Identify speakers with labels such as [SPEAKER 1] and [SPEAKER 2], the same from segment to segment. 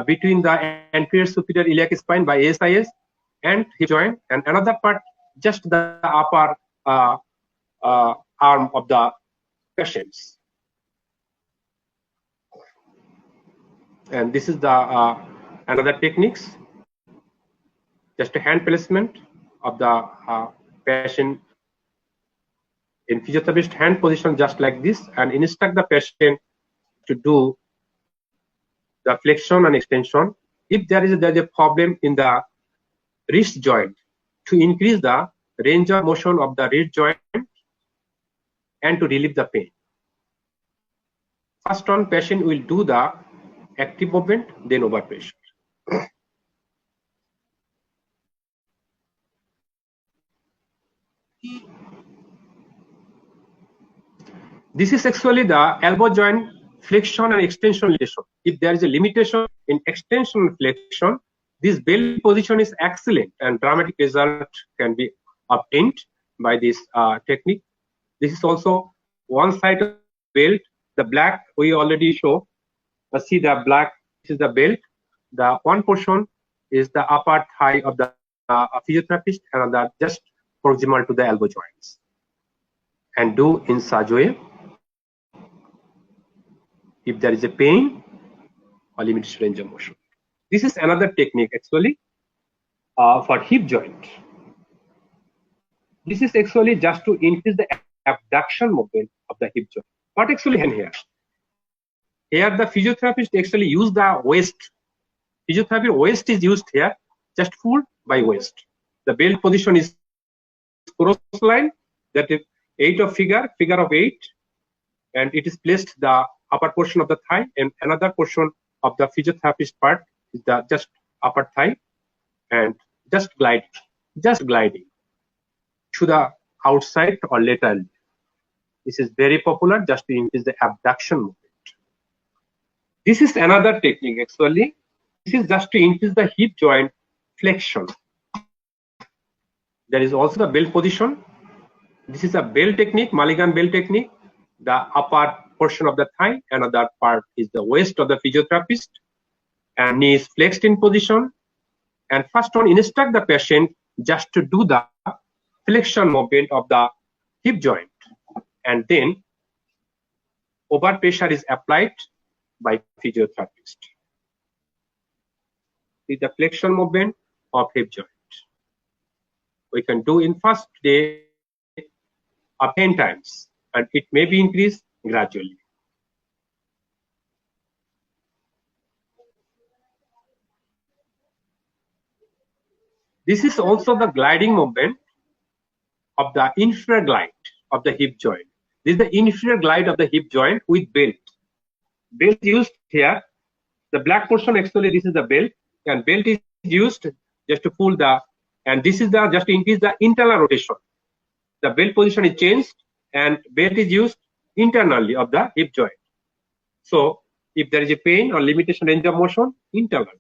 [SPEAKER 1] between the anterior superior iliac spine by ASIS and hip joint, and another part just the upper arm of the patients. And this is the another techniques, just a hand placement of the patient in physiotherapist hand position just like this, and instruct the patient to do the flexion and extension. If there is a problem in the wrist joint, to increase the range of motion of the wrist joint and to relieve the pain. First on, patient will do the active movement, then over pressure. This is actually the elbow joint flexion and extension limitation. If there is a limitation in extension and flexion, this belt position is excellent and dramatic result can be obtained by this technique. This is also one side of the belt. The black we already show. See the black, this is the belt. The one portion is the upper thigh of the physiotherapist, and the just proximal to the elbow joints. And do in such way. If there is a pain or limited range of motion. This is another technique actually for hip joint. This is actually just to increase the abduction movement of the hip joint. What actually happens here? Here the physiotherapist actually use the waist. Physiotherapy waist is used here, just pulled by waist. The belt position is cross line, that is 8 of figure of 8, and it is placed the upper portion of the thigh, and another portion of the physiotherapist part is the just upper thigh, and just gliding to the outside or lateral. This is very popular just to increase the abduction movement. This is another technique actually. This is just to increase the hip joint flexion. There is also the belt position. This is a belt technique, Mulligan belt technique. The upper portion of the thigh, another part is the waist of the physiotherapist, and knee is flexed in position. And first one, instruct the patient just to do the flexion movement of the hip joint, and then over pressure is applied by physiotherapist. See the flexion movement of hip joint. We can do in first day up 10 times, and it may be increased gradually. This is also the gliding movement of the inferior glide of the hip joint. This is the inferior glide of the hip joint with belt. Belt used here. The black portion actually, this is the belt, and belt is used just to pull the, and this is the just to increase the internal rotation. The belt position is changed, and belt is used internally of the hip joint. So if there is a pain or limitation range of motion, internal.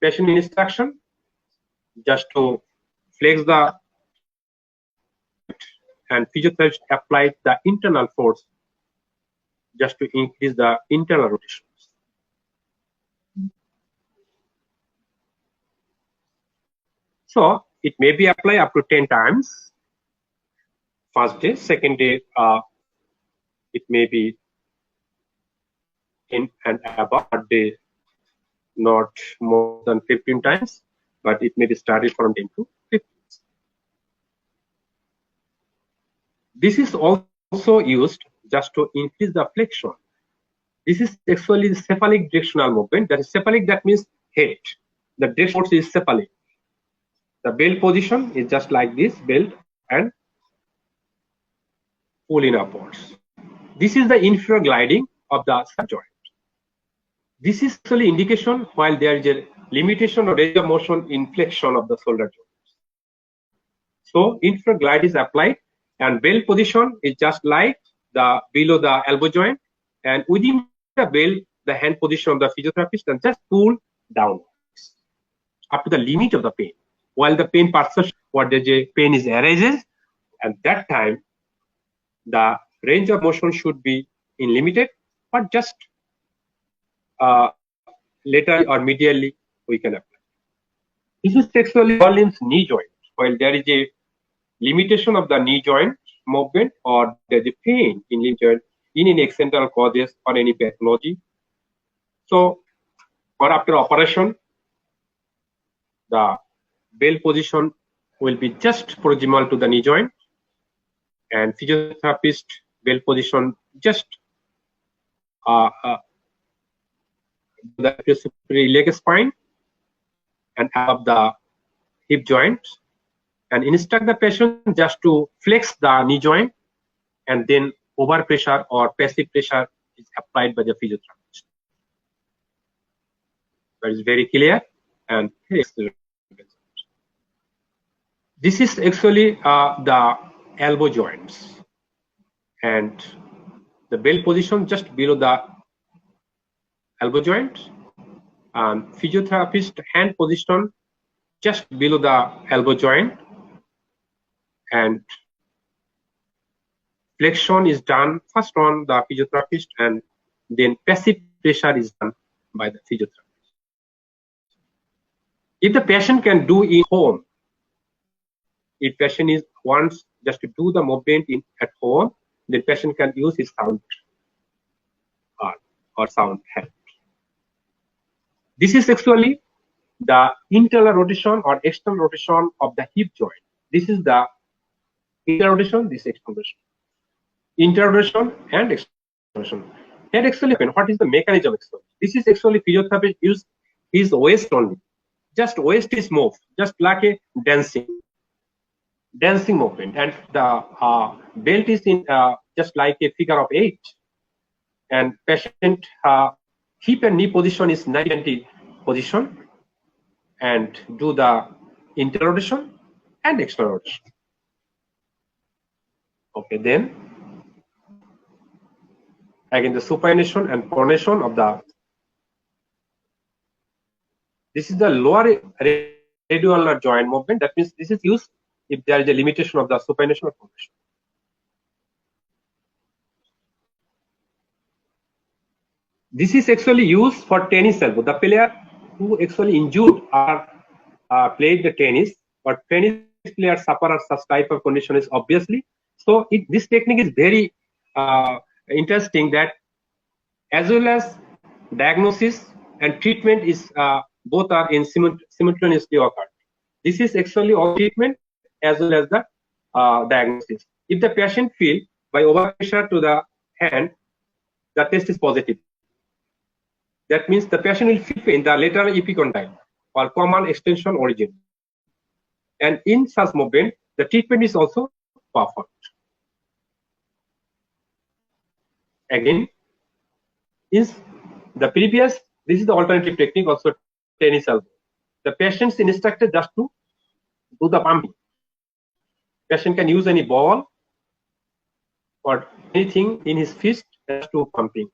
[SPEAKER 1] Patient instruction just to flex the, and physiotherapist applied the internal force just to increase the internal rotations. So it may be applied up to 10 times. First day, second day, it may be in and above, third day, not more than 15 times, but it may be started from 10 to 15. This is also used just to increase the flexion. This is actually the cephalic directional movement. That is cephalic, that means head. The direction force is cephalic. The belt position is just like this, belt, and pull in upwards. This is the inferior gliding of the joint. This is actually indication while there is a limitation or range of motion in flexion of the shoulder joints. So inferior glide is applied, and belt position is just like the below the elbow joint, and within the belt, the hand position of the physiotherapist, and just pull downwards up to the limit of the pain. While the pain perception, what the pain is arises, at that time, the range of motion should be in limited, but just laterally or medially we can apply. This is actually all limbs knee joint. While there is a limitation of the knee joint movement or there is a pain in limb joint in any accidental causes or any pathology. So, or after operation, the bell position will be just proximal to the knee joint, and physiotherapist bell position just the superior leg spine and above the hip joint, and instruct the patient just to flex the knee joint, and then over pressure or passive pressure is applied by the physiotherapist. That is very clear and very excellent. This is actually the elbow joints, and the bell position just below the elbow joint, and physiotherapist hand position just below the elbow joint, and flexion is done first on the physiotherapist, and then passive pressure is done by the physiotherapist. If the patient can do in home, if patient is wants just to do the movement at home, the patient can use his sound or sound hand. This is actually the internal rotation or external rotation of the hip joint. This is the internal rotation, this is external rotation. Internal rotation and external rotation. Here actually, what is the mechanism actually? This is actually physiotherapist use his waist only. Just waist is moved, just like a dancing movement, and the belt is in just like a figure of 8, and patient hip and knee position is 90 position, and do the internal rotation and external rotation. Okay, then again the supination and pronation of the. This is the lower radioulnar joint movement. That means this is used if there is a limitation of the supination or pronation. This is actually used for tennis elbow. The player who actually injured or played the tennis, or tennis player suffer such type of condition is obviously. So this technique is very interesting, that as well as diagnosis and treatment is both are in simultaneously occurred. This is actually all treatment as well as the diagnosis. If the patient feel by overpressure to the hand, the test is positive. That means the patient will feel pain the lateral epicondyle or common extension origin. And in such movement, the treatment is also performed. Again, is the previous, this is the alternative technique, also tennis elbow. The patient is instructed just to do the pumping. Patient can use any ball or anything in his fist just to pumping.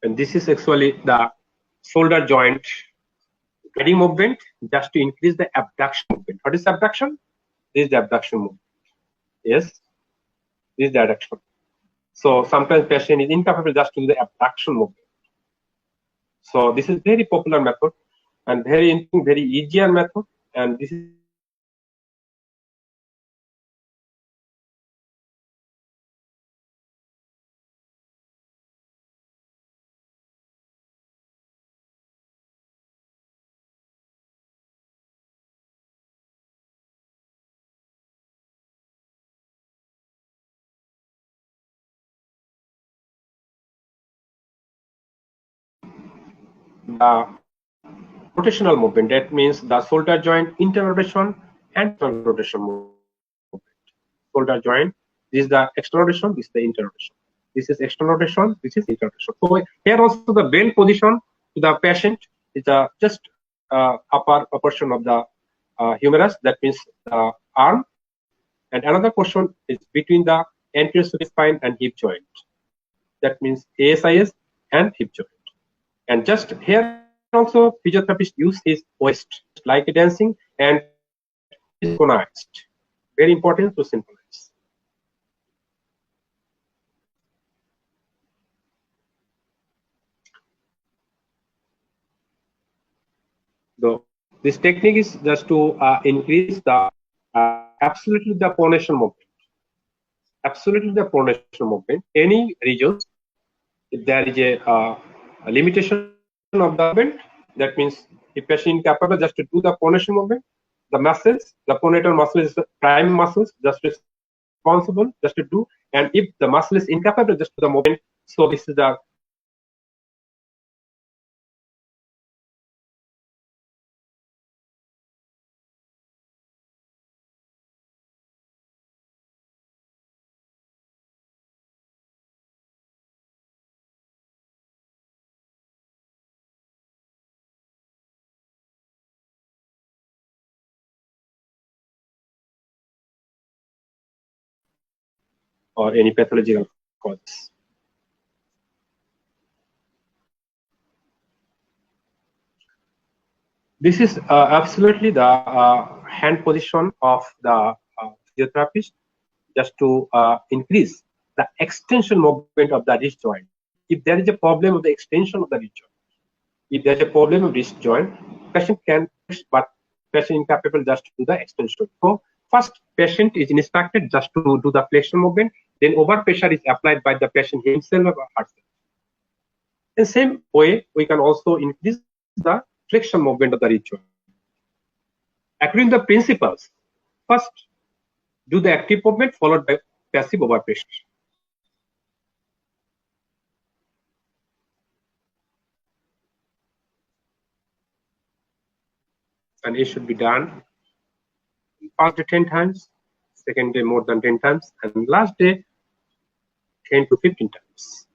[SPEAKER 1] And this is actually the shoulder joint guiding movement just to increase the abduction movement. What is abduction? This is the abduction movement. Yes, this is the abduction. So sometimes patient is incapable just to do the abduction movement. So this is very popular method and very easier method, and this is the rotational movement. That means the shoulder joint internal rotation and external rotation movement. Shoulder joint, this is the external rotation, this is the internal rotation. This is external rotation, this is internal rotation. So here also the bell position to the patient is just upper portion of the humerus, that means the arm, and another portion is between the anterior spine and hip joint. That means ASIS and hip joint. And just here also physiotherapist use his waist like a dancing and synchronized. Very important to synchronize. So this technique is just to increase the absolutely the pronation movement. Absolutely the pronation movement. Any regions, if there is a limitation of the movement, that means if patient incapable just to do the pronation movement, the muscles, the pronator muscle is the prime muscles just responsible just to do, and if the muscle is incapable just to the movement, so this is the physiotherapist just to do the physiotherapy movement. Or any pathological causes. This is absolutely the hand position of the physiotherapist just to increase the extension movement of the wrist joint. If there is a problem of the extension of the wrist joint, if there is a problem of wrist joint, patient can flex, but patient incapable just to do the extension. So first patient is instructed just to do the flexion movement, then overpressure is applied by the patient himself or herself. In the same way, we can also increase the flexion movement of the wrist joint. According to the principles, first do the active movement followed by passive overpressure. And it should be done first day 10 times, second day more than 10 times, and last day 10 to 15 times.